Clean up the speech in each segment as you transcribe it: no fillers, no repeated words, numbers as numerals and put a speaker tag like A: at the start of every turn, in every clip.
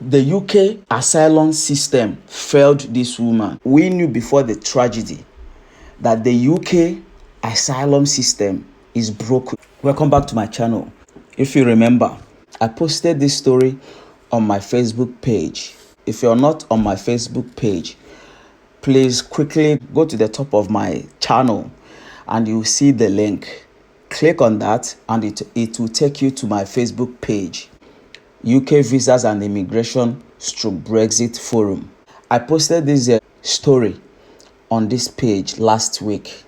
A: The UK asylum system failed this woman. We knew before the tragedy that the UK asylum system is broken. Welcome back to my channel. If you remember, I posted this story on my Facebook page. If you're not on my Facebook page, please quickly go to the top of my channel and you'll see the link. Click on that and it will take you to my Facebook page, UK Visas and Immigration / Brexit Forum. I posted this story on this page last week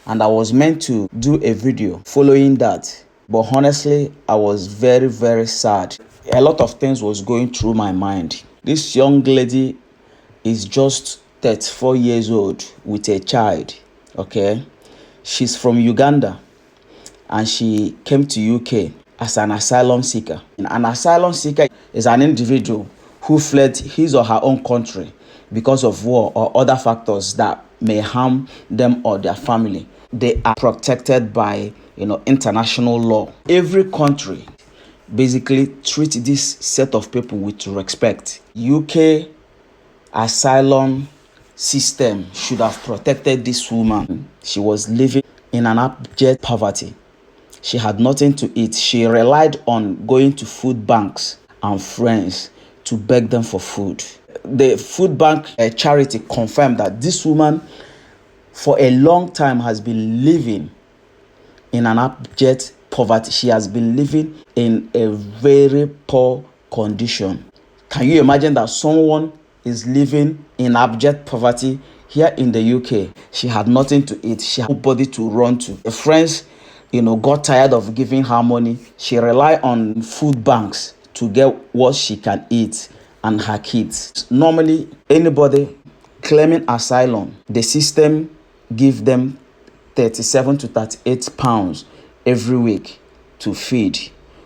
A: and I was meant to do a video following that, but honestly I was very sad. A lot of things was going through my mind. This young lady is just 34 years old with a child. Okay, she's from Uganda and she came to UK as an asylum seeker. An asylum seeker is an individual who fled his or her own country because of war or other factors that may harm them or their family. They are protected by international law. Every country basically treat this set of people with respect. UK asylum system should have protected this woman. She was living in an abject poverty. She had nothing to eat. She relied on going to food banks and friends to beg them for food. The food bank charity confirmed that this woman for a long time has been living in an abject poverty. She has been living in a very poor condition. Can you imagine that someone is living in abject poverty here in the UK? She had nothing to eat. She had nobody to run to. Her friends got tired of giving her money. She relied on food banks to get what she can eat and her kids. Normally, anybody claiming asylum, the system give them 37 to 38 pounds every week to feed,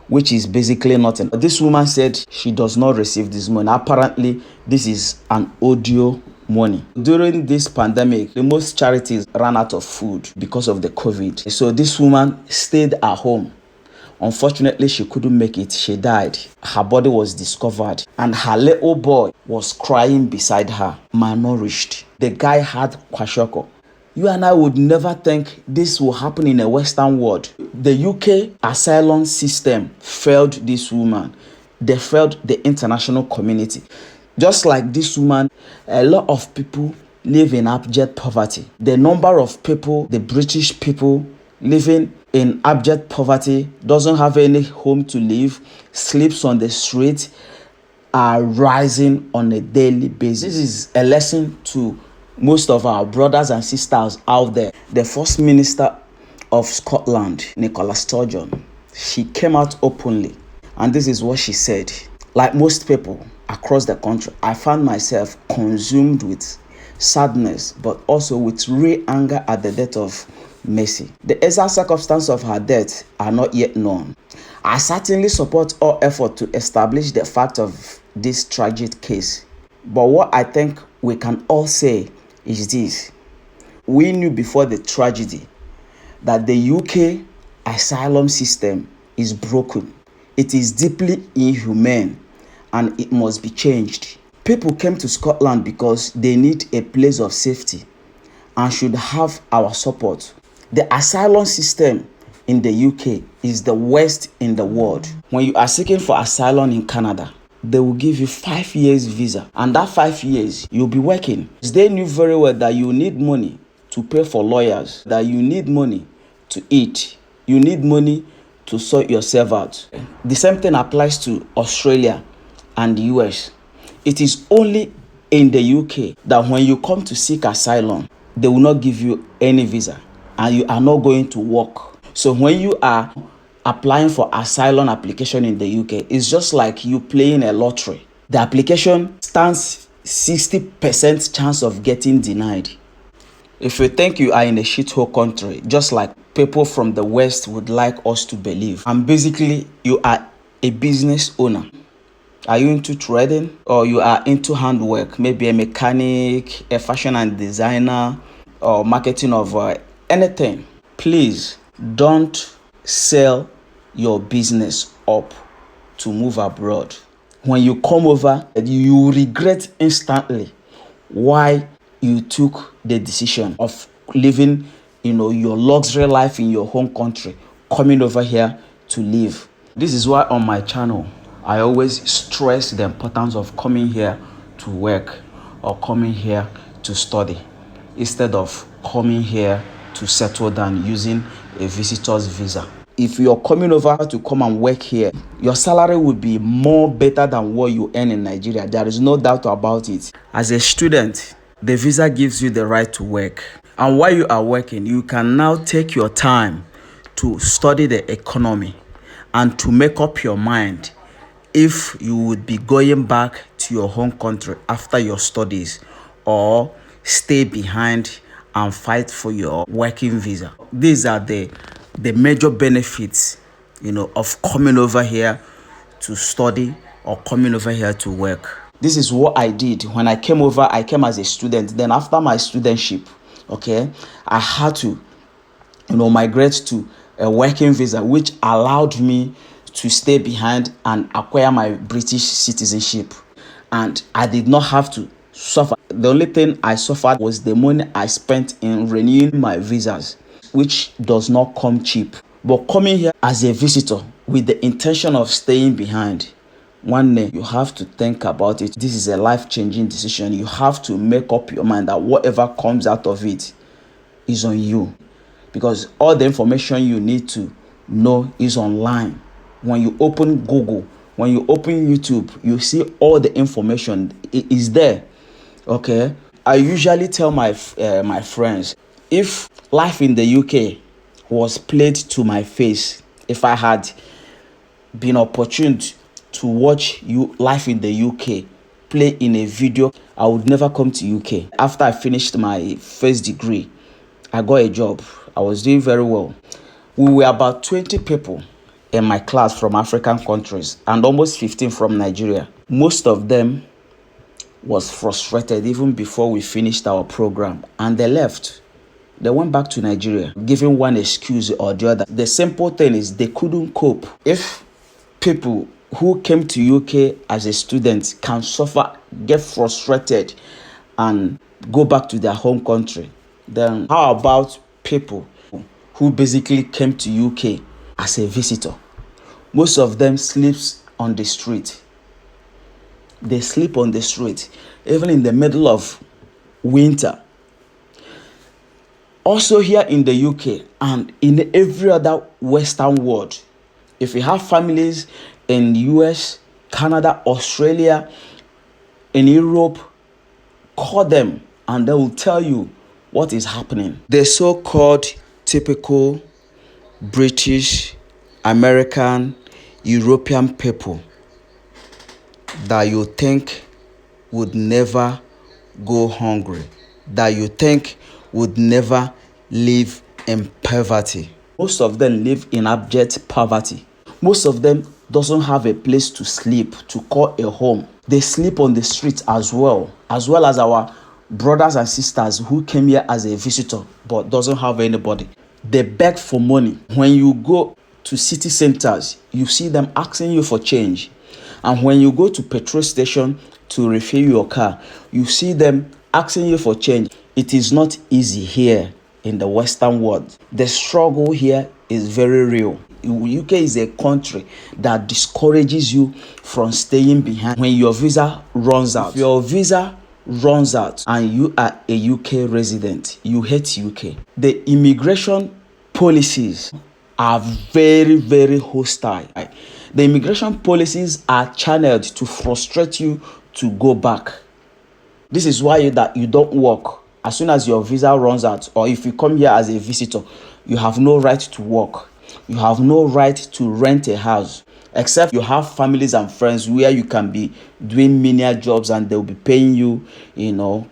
A: which is basically nothing. This woman said she does not receive this money. Apparently, this is an audio money. During this pandemic, the most charities ran out of food because of the COVID. So this woman stayed at home. Unfortunately, she couldn't make it. She died. Her body was discovered and her little boy was crying beside her, malnourished. The guy had kwashiorkor. You and I would never think this will happen in a Western world. The UK asylum system failed this woman. They failed the international community. Just like this woman, a lot of people live in abject poverty. The number of people, the British people living in abject poverty, doesn't have any home to live, sleeps on the street, are rising on a daily basis. This is a lesson to most of our brothers and sisters out there. The First Minister of Scotland, Nicola Sturgeon, she came out openly and this is what she said. Like most people across the country, I found myself consumed with sadness, but also with real anger at the death of Mercy. The exact circumstances of her death are not yet known. I certainly support all effort to establish the fact of this tragic case. But what I think we can all say is this: we knew before the tragedy that the UK asylum system is broken. It is deeply inhumane and it must be changed. People came to Scotland because they need a place of safety and should have our support. The asylum system in the UK is the worst in the world. When you are seeking for asylum in Canada, they will give you 5 years visa, and that 5 years you'll be working. They knew very well that you need money to pay for lawyers, that you need money to eat, you need money to sort yourself out. The same thing applies to Australia and the US. It is only in the UK that when you come to seek asylum, they will not give you any visa and you are not going to work. So when you are applying for asylum application in the UK, it's just like you playing a lottery. The application stands 60% chance of getting denied. If you think you are in a shithole country, just like people from the West would like us to believe, and basically you are a business owner. Are you into trading or you are into handwork? Maybe a mechanic, a fashion and designer, or marketing of anything. Please don't sell your business up to move abroad. When you come over, you regret instantly why you took the decision of living, your luxury life in your home country, coming over here to live. This is why on my channel, I always stress the importance of coming here to work or coming here to study instead of coming here to settle down using a visitor's visa. If you're coming over to come and work here, your salary will be more better than what you earn in Nigeria. There is no doubt about it. As a student, the visa gives you the right to work. And while you are working, you can now take your time to study the economy and to make up your mind if you would be going back to your home country after your studies or stay behind and fight for your working visa. These are the major benefits, of coming over here to study or coming over here to work. This is what I did when I came over. I came as a student. Then after my studentship, I had to, migrate to a working visa, which allowed me to stay behind and acquire my British citizenship. And I did not have to suffer. The only thing I suffered was the money I spent in renewing my visas, which does not come cheap. But coming here as a visitor with the intention of staying behind, one day you have to think about it. This is a life-changing decision. You have to make up your mind that whatever comes out of it is on you, because all the information you need to know is online. When you open Google, when you open YouTube, you see all the information. It is there. I usually tell my friends, if life in the UK was played to my face, if I had been opportune to watch life in the UK play in a video, I would never come to UK. After I finished my first degree, I got a job. I was doing very well. We were about 20 people in my class from African countries and almost 15 from Nigeria. Most of them was frustrated even before we finished our program, and they left. They went back to Nigeria, giving one excuse or the other. The simple thing is they couldn't cope. If people who came to UK as a student can suffer, get frustrated, and go back to their home country, then how about people who basically came to UK as a visitor? Most of them sleeps on the street. They sleep on the street, even in the middle of winter. Also here in the UK and in every other Western world, if you have families in US, Canada, Australia, in Europe, call them and they will tell you what is happening. The so-called typical British, American, European people that you think would never go hungry, that you think would never live in poverty. Most of them live in abject poverty. Most of them doesn't have a place to sleep, to call a home. They sleep on the streets as well as our brothers and sisters who came here as a visitor but doesn't have anybody. They beg for money. When you go to city centers, you see them asking you for change. And when you go to petrol station to refill your car, you see them asking you for change. It is not easy here in the Western world. The struggle here is very real. UK is a country that discourages you from staying behind when your visa runs out. If your visa runs out and you are a UK resident, you hate UK. The immigration policies are very, very hostile. The immigration policies are channeled to frustrate you to go back. This is why you don't work. As soon as your visa runs out, or if you come here as a visitor, you have no right to work. You have no right to rent a house, except you have families and friends where you can be doing menial jobs and they'll be paying you,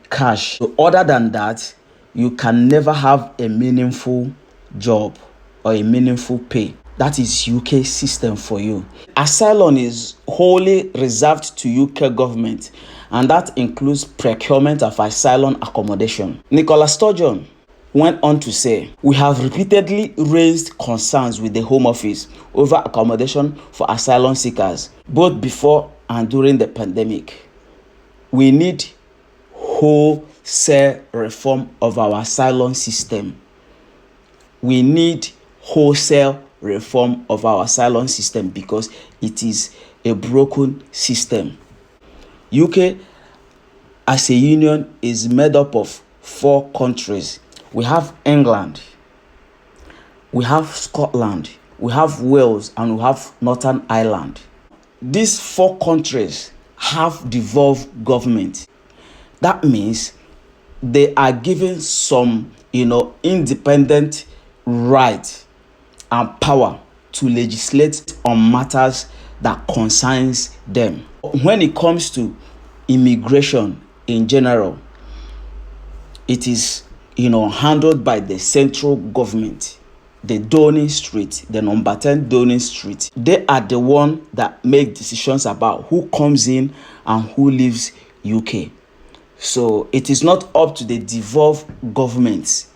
A: cash. So other than that, you can never have a meaningful job or a meaningful pay. That is UK system for you. Asylum is wholly reserved to UK government, and that includes procurement of asylum accommodation. Nicola Sturgeon went on to say, "We have repeatedly raised concerns with the Home Office over accommodation for asylum seekers, both before and during the pandemic. We need wholesale reform of our asylum system. We need wholesale reform of our asylum system because it is a broken system. UK as a union is made up of 4 countries. We have England, we have Scotland, we have Wales, and we have Northern Ireland. These 4 countries have devolved government. That means they are given some, independent right and power to legislate on matters that concerns them. When it comes to immigration in general, it is, handled by the central government, the Downing Street, the number 10 Downing Street. They are the one that make decisions about who comes in and who leaves UK. So it is not up to the devolved governments,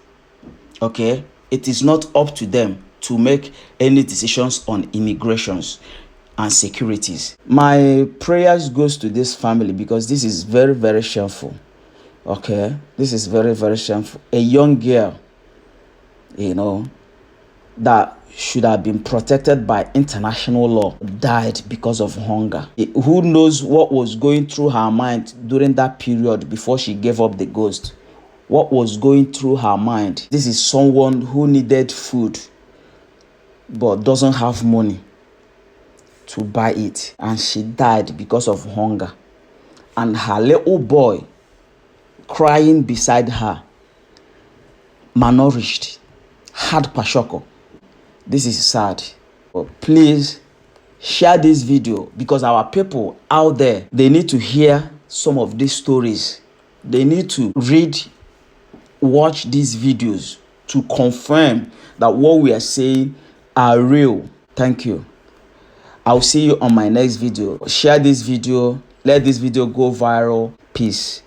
A: okay? It is not up to them to make any decisions on immigrations and securities. My prayers goes to this family because this is very, very shameful. Okay, this is very, very shameful. A young girl, that should have been protected by international law died because of hunger. Who knows what was going through her mind during that period before she gave up the ghost? What was going through her mind? This is someone who needed food but doesn't have money to buy it, and she died because of hunger. And her little boy crying beside her, malnourished, had kwashiorkor. This is sad. But please share this video because our people out there, they need to hear some of these stories. They need to watch these videos to confirm that what we are saying are real. Thank you. I'll see you on my next video. Share this video. Let this video go viral. Peace.